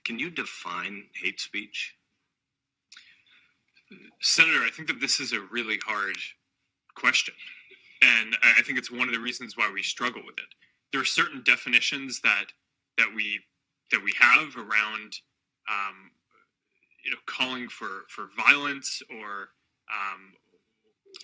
Can you define hate speech? Senator, I think that this is a really hard question. And I think it's one of the reasons why we struggle with it. There are certain definitions that we have around calling for violence or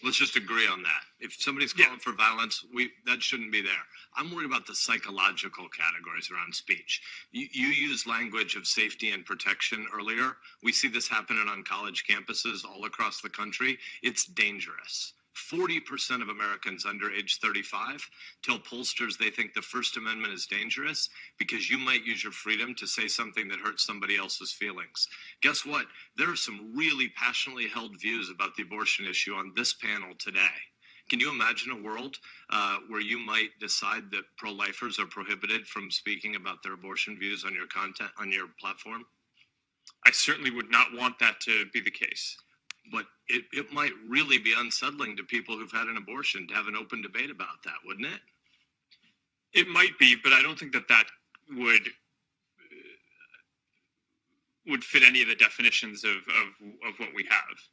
let's just agree on that. If somebody's calling for violence, that shouldn't be there. I'm worried about the psychological categories around speech. You used language of safety and protection earlier. We see this happening on college campuses all across the country. It's dangerous. 40% of Americans under age 35 tell pollsters they think the First Amendment is dangerous because you might use your freedom to say something that hurts somebody else's feelings. Guess what? There are some really passionately held views about the abortion issue on this panel today. Can you imagine a world where you might decide that pro-lifers are prohibited from speaking about their abortion views on your content, on your platform? I certainly would not want that to be the case. But it might really be unsettling to people who've had an abortion to have an open debate about that, wouldn't it? It might be, but I don't think that would fit any of the definitions of what we have.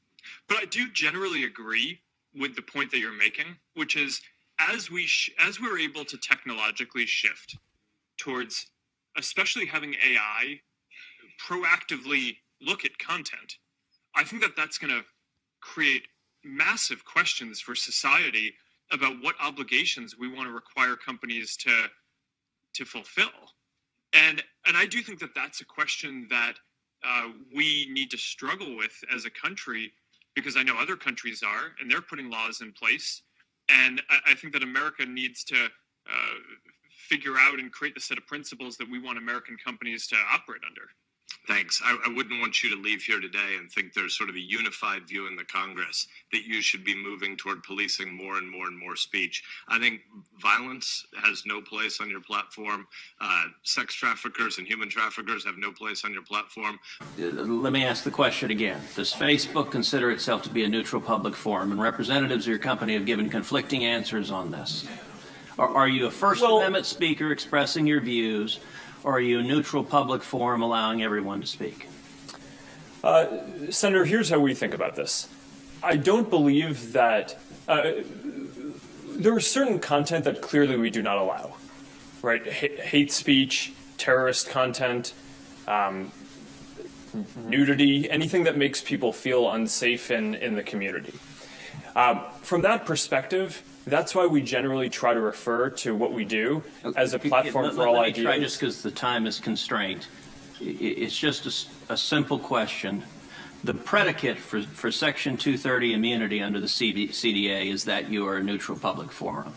But I do generally agree with the point that you're making, which is as we're able to technologically shift towards, especially having AI proactively look at content, I think that's going to create massive questions for society about what obligations we want to require companies to fulfill. And I do think that's a question that we need to struggle with as a country, because I know other countries are, and they're putting laws in place. And I think that America needs to figure out and create the set of principles that we want American companies to operate under. Thanks. I wouldn't want you to leave here today and think there's sort of a unified view in the Congress that you should be moving toward policing more and more and more speech. I think violence has no place on your platform. Sex traffickers and human traffickers have no place on your platform. Let me ask the question again. Does Facebook consider itself to be a neutral public forum? And representatives of your company have given conflicting answers on this. Are you a First Amendment speaker expressing your views, or are you a neutral public forum allowing everyone to speak? Senator, here's how we think about this. I don't believe that there is certain content that clearly we do not allow, right? Hate speech, terrorist content, nudity, anything that makes people feel unsafe in the community. From that perspective, that's why we generally try to refer to what we do as a platform for all ideas. Let me try, just because the time is constrained. It's just a simple question. The predicate for Section 230 immunity under the CDA is that you are a neutral public forum.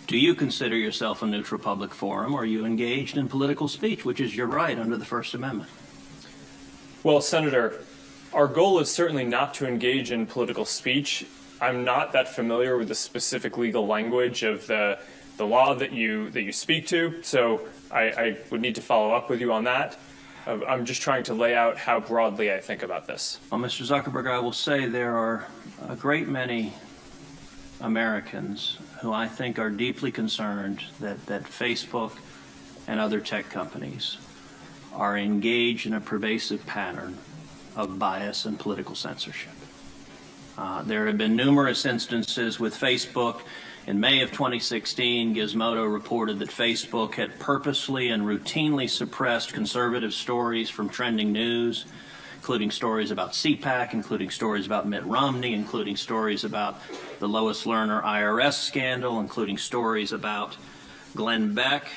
Do you consider yourself a neutral public forum, or are you engaged in political speech, which is your right under the First Amendment? Well, Senator, our goal is certainly not to engage in political speech. I'm not that familiar with the specific legal language of the law that you speak to, so I would need to follow up with you on that. I'm just trying to lay out how broadly I think about this. Well, Mr. Zuckerberg, I will say there are a great many Americans who I think are deeply concerned that Facebook and other tech companies are engaged in a pervasive pattern of bias and political censorship. There have been numerous instances with Facebook. In May of 2016, Gizmodo reported that Facebook had purposely and routinely suppressed conservative stories from trending news, including stories about CPAC, including stories about Mitt Romney, including stories about the Lois Lerner IRS scandal, including stories about Glenn Beck.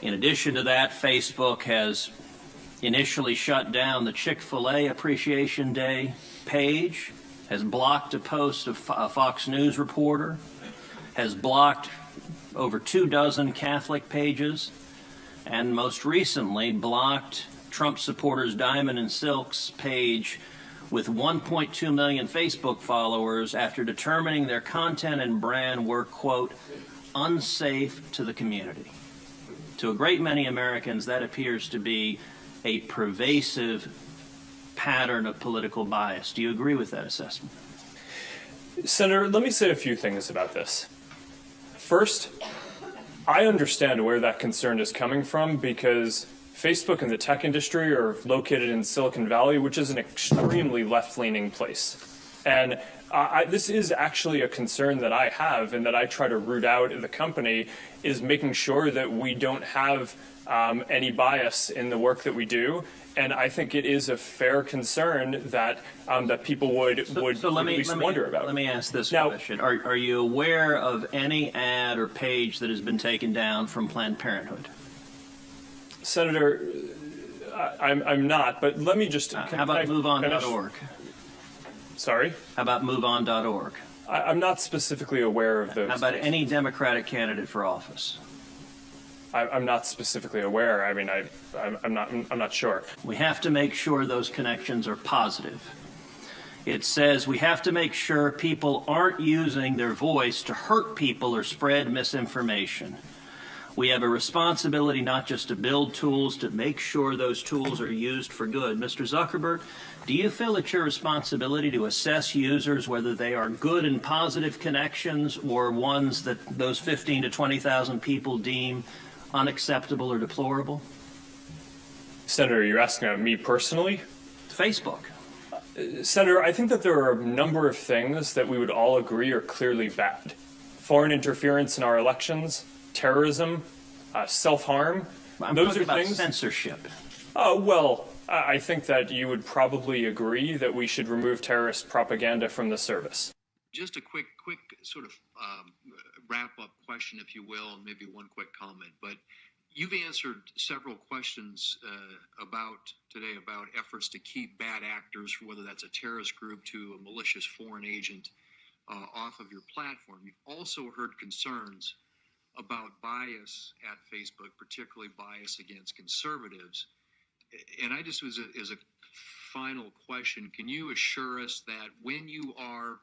In addition to that, Facebook has initially shut down the Chick-fil-A Appreciation Day page, has blocked a post of a Fox News reporter, has blocked over 24 Catholic pages, and most recently blocked Trump supporters Diamond and Silk's page with 1.2 million Facebook followers after determining their content and brand were, quote, unsafe to the community. To a great many Americans, that appears to be a pervasive pattern of political bias. Do you agree with that assessment? Senator, let me say a few things about this. First, I understand where that concern is coming from because Facebook and the tech industry are located in Silicon Valley, which is an extremely left-leaning place. And this is actually a concern that I have and that I try to root out in the company, is making sure that we don't have any bias in the work that we do. And I think it is a fair concern that that people would at least wonder about. Let me ask this question. Are you aware of any ad or page that has been taken down from Planned Parenthood? Senator, I'm not, but let me just... How about MoveOn.org? Sorry? How about MoveOn.org? I'm not specifically aware of those. How about any Democratic candidate for office? I'm not specifically aware. I mean, I'm not sure. We have to make sure those connections are positive. It says we have to make sure people aren't using their voice to hurt people or spread misinformation. We have a responsibility not just to build tools, to make sure those tools are used for good. Mr. Zuckerberg, do you feel it's your responsibility to assess users, whether they are good and positive connections or ones that those 15 to 20,000 people deem unacceptable or deplorable? Senator, you're asking about me personally? Facebook. Senator, I think that there are a number of things that we would all agree are clearly bad. Foreign interference in our elections, terrorism, self-harm. Those are things. Censorship. Well, I think that you would probably agree that we should remove terrorist propaganda from the service. Just a quick sort of wrap-up question, if you will, and maybe one quick comment. But you've answered several questions today about efforts to keep bad actors, whether that's a terrorist group to a malicious foreign agent, off of your platform. You've also heard concerns about bias at Facebook, particularly bias against conservatives. And I just, as a final question, can you assure us that when you are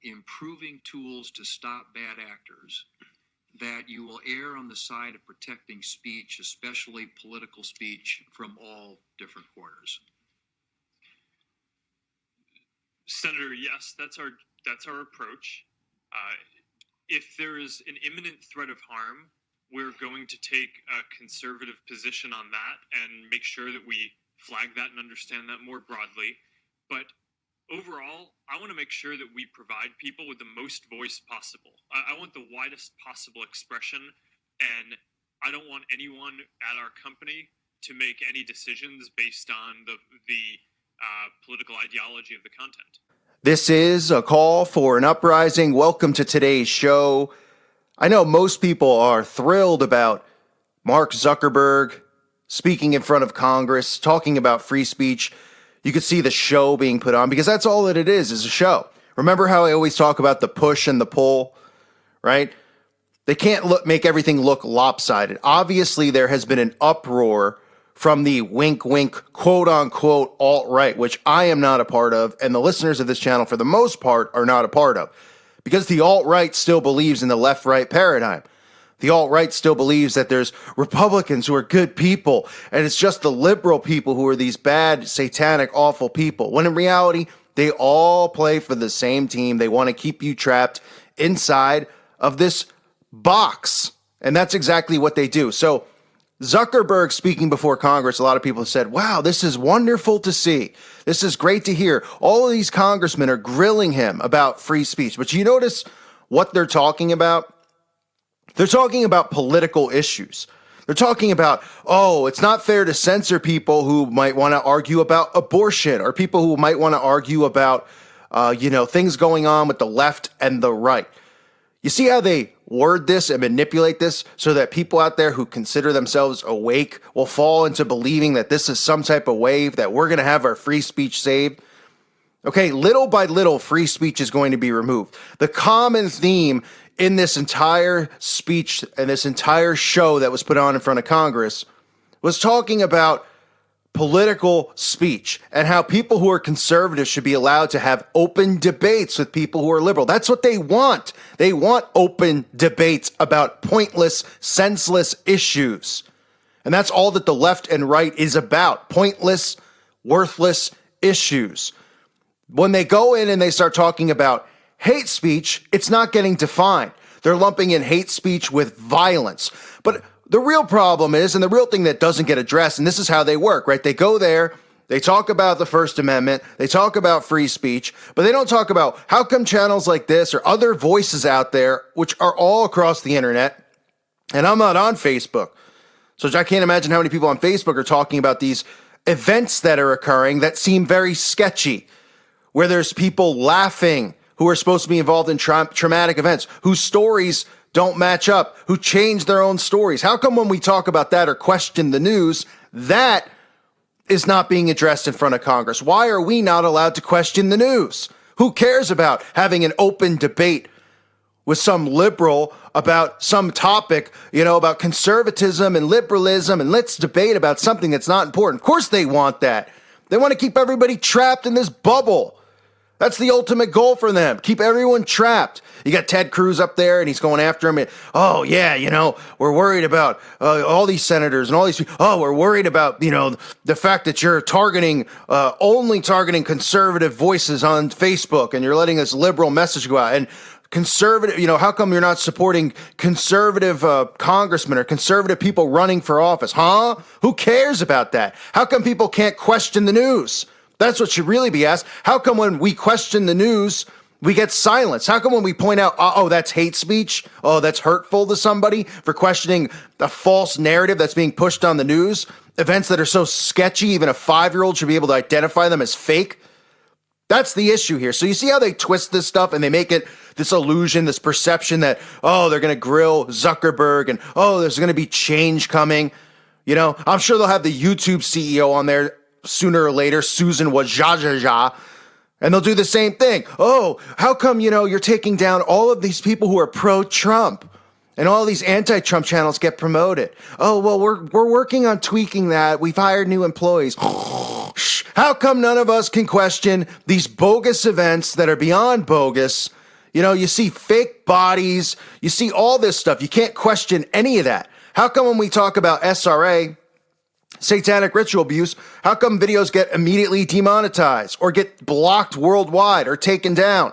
improving tools to stop bad actors, that you will err on the side of protecting speech, especially political speech, from all different quarters? Senator, yes, that's our approach. If there is an imminent threat of harm, we're going to take a conservative position on that and make sure that we flag that and understand that more broadly. But overall, I want to make sure that we provide people with the most voice possible. I want the widest possible expression, and I don't want anyone at our company to make any decisions based on the political ideology of the content. This is a call for an uprising. Welcome to today's show. I know most people are thrilled about Mark Zuckerberg speaking in front of Congress, talking about free speech. You could see the show being put on because that's all that it is a show. Remember how I always talk about the push and the pull, right? They can't make everything look lopsided. Obviously, there has been an uproar from the wink, wink, quote unquote alt-right, which I am not a part of, and the listeners of this channel, for the most part, are not a part of. Because the alt-right still believes in the left-right paradigm. The alt-right still believes that there's Republicans who are good people, and it's just the liberal people who are these bad, satanic, awful people. When in reality, they all play for the same team. They want to keep you trapped inside of this box. And that's exactly what they do. So Zuckerberg speaking before Congress, a lot of people said, wow, this is wonderful to see. This is great to hear. All of these congressmen are grilling him about free speech. But you notice what they're talking about? They're talking about political issues. They're talking about, oh, it's not fair to censor people who might want to argue about abortion or people who might want to argue about, things going on with the left and the right. You see how they word this and manipulate this so that people out there who consider themselves awake will fall into believing that this is some type of wave, that we're going to have our free speech saved? Okay, little by little, free speech is going to be removed. The common theme in this entire speech and this entire show that was put on in front of Congress was talking about political speech and how people who are conservative should be allowed to have open debates with people who are liberal. That's what they want. They want open debates about pointless, senseless issues. And that's all that the left and right is about. Pointless, worthless issues. When they go in and they start talking about hate speech, it's not getting defined. They're lumping in hate speech with violence. But The real problem is, and the real thing that doesn't get addressed, and this is how they work, right? They go there, they talk about the First Amendment, they talk about free speech, but they don't talk about how come channels like this or other voices out there, which are all across the internet, and I'm not on Facebook. So I can't imagine how many people on Facebook are talking about these events that are occurring that seem very sketchy, where there's people laughing who are supposed to be involved in traumatic events, whose stories don't match up, who change their own stories. How come when we talk about that or question the news, that is not being addressed in front of Congress? Why are we not allowed to question the news? Who cares about having an open debate with some liberal about some topic, about conservatism and liberalism, and let's debate about something that's not important? Of course they want that. They want to keep everybody trapped in this bubble. That's the ultimate goal for them. Keep everyone trapped. You got Ted Cruz up there, and he's going after him. And, oh, yeah, we're worried about all these senators and all these people. Oh, we're worried about, the fact that you're only targeting conservative voices on Facebook, and you're letting this liberal message go out. And conservative, how come you're not supporting conservative congressmen or conservative people running for office? Huh? Who cares about that? How come people can't question the news? That's what should really be asked. How come when we question the news, we get silence? How come when we point out, oh, that's hate speech? Oh, that's hurtful to somebody for questioning a false narrative that's being pushed on the news? Events that are so sketchy, even a 5-year-old should be able to identify them as fake? That's the issue here. So you see how they twist this stuff and they make it this illusion, this perception that, oh, they're going to grill Zuckerberg and, oh, there's going to be change coming. I'm sure they'll have the YouTube CEO on there sooner or later, Susan Wajajajah, and they'll do the same thing. Oh, how come, you're taking down all of these people who are pro-Trump and all these anti-Trump channels get promoted? Oh, well, we're working on tweaking that. We've hired new employees. How come none of us can question these bogus events that are beyond bogus? You see fake bodies, you see all this stuff. You can't question any of that. How come when we talk about SRA, satanic ritual abuse, how come videos get immediately demonetized or get blocked worldwide or taken down?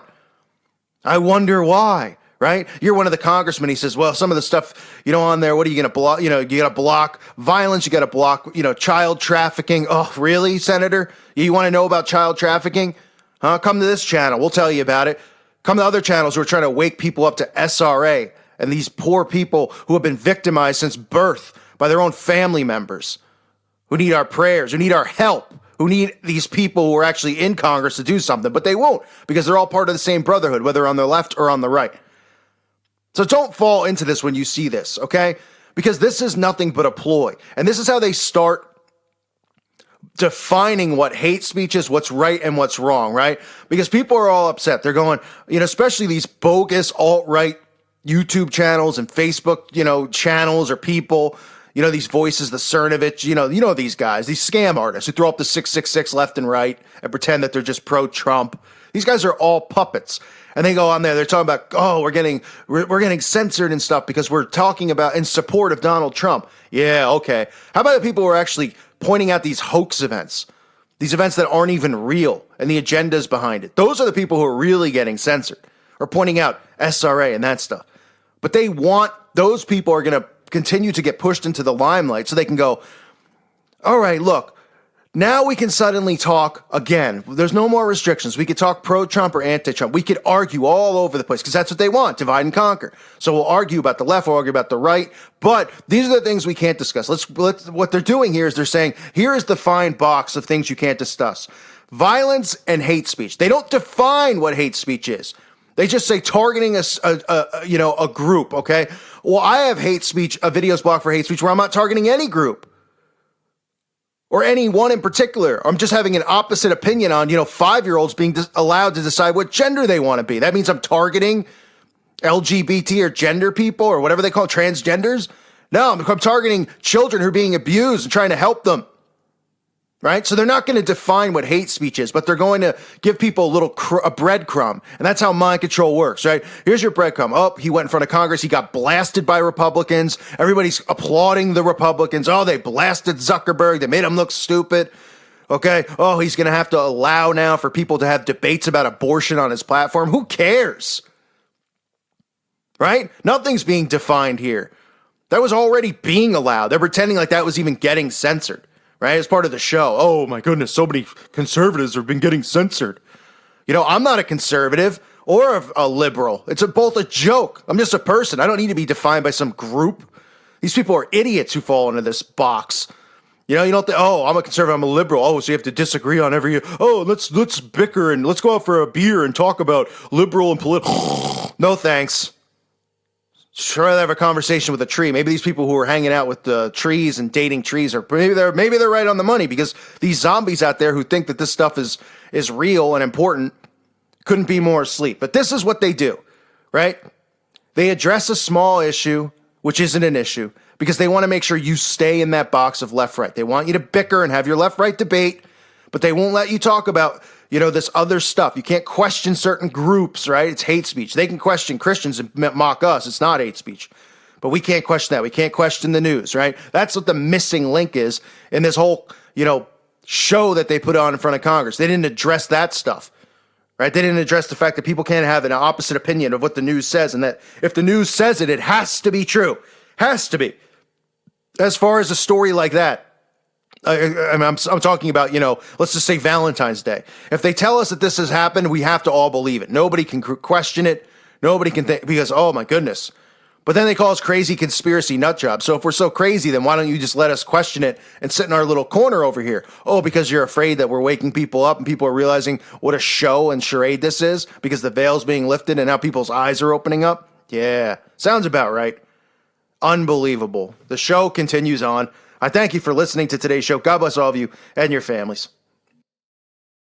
I wonder why, right? You're one of the congressmen. He says, well, some of the stuff, on there, what are you going to block? You got to block violence. You got to block, child trafficking. Oh, really, Senator? You want to know about child trafficking? Huh? Come to this channel. We'll tell you about it. Come to other channels who are trying to wake people up to SRA and these poor people who have been victimized since birth by their own family members, who need our prayers, who need our help, who need these people who are actually in Congress to do something, but they won't because they're all part of the same brotherhood, whether on the left or on the right. So don't fall into this when you see this, okay? Because this is nothing but a ploy. And this is how they start defining what hate speech is, what's right and what's wrong, right? Because people are all upset. They're going, especially these bogus alt-right YouTube channels and Facebook, channels or people, these voices, the Cernovich, these guys, these scam artists who throw up the 666 left and right and pretend that they're just pro-Trump. These guys are all puppets. And they go on there, they're talking about, oh, we're getting censored and stuff because we're talking about in support of Donald Trump. Yeah, okay. How about the people who are actually pointing out these hoax events, these events that aren't even real and the agendas behind it? Those are the people who are really getting censored or pointing out SRA and that stuff. But those people are going to continue to get pushed into the limelight so they can go, all right, look, now we can suddenly talk again. There's no more restrictions. We could talk pro-Trump or anti-Trump. We could argue all over the place because that's what they want, divide and conquer. So we'll argue about the left, we'll argue about the right, but these are the things we can't discuss. What they're doing here is they're saying, here is the fine box of things you can't discuss. Violence and hate speech. They don't define what hate speech is. They just say targeting a group, okay? Well, I have hate speech, videos blocked for hate speech where I'm not targeting any group or any one in particular. I'm just having an opposite opinion on, 5-year-olds being allowed to decide what gender they want to be. That means I'm targeting LGBT or gender people or whatever they call it, transgenders. No, I'm targeting children who are being abused and trying to help them. Right? So they're not going to define what hate speech is, but they're going to give people a breadcrumb. And that's how mind control works, right? Here's your breadcrumb. Oh, he went in front of Congress. He got blasted by Republicans. Everybody's applauding the Republicans. Oh, they blasted Zuckerberg. They made him look stupid. Okay. Oh, he's going to have to allow now for people to have debates about abortion on his platform. Who cares? Right? Nothing's being defined here. That was already being allowed. They're pretending like that was even getting censored, right? As part of the show. Oh my goodness, so many conservatives have been getting censored. You know, I'm not a conservative or a liberal. It's both a joke. I'm just a person. I don't need to be defined by some group. These people are idiots who fall into this box. You know, you don't think, oh, I'm a conservative, I'm a liberal. Oh, so you have to disagree on every, oh, let's bicker and let's go out for a beer and talk about liberal and political. No thanks. Try to have a conversation with a tree. Maybe these people who are hanging out with the trees and dating trees are maybe they're right on the money, because these zombies out there who think that this stuff is real and important couldn't be more asleep. But this is what they do, right? They address a small issue, which isn't an issue, because they want to make sure you stay in that box of left-right. They want you to bicker and have your left-right debate, but they won't let you talk about, you know, this other stuff. You can't question certain groups, right? It's hate speech. They can question Christians and mock us. It's not hate speech. But we can't question that. We can't question the news, right? That's what the missing link is in this whole, you know, show that they put on in front of Congress. They didn't address that stuff, right? They didn't address the fact that people can't have an opposite opinion of what the news says, and that if the news says it, it has to be true. Has to be. As far as a story like that, I'm talking about, you know, let's just say Valentine's Day. If they tell us that this has happened, we have to all believe it. Nobody can question it. Nobody can think, because, oh my goodness. But then they call us crazy conspiracy nut jobs. So if we're so crazy, then why don't you just let us question it and sit in our little corner over here? Oh, because you're afraid that we're waking people up and people are realizing what a show and charade this is because the veil's being lifted and now people's eyes are opening up? Yeah, sounds about right. Unbelievable. The show continues on. I thank you for listening to today's show. God bless all of you and your families.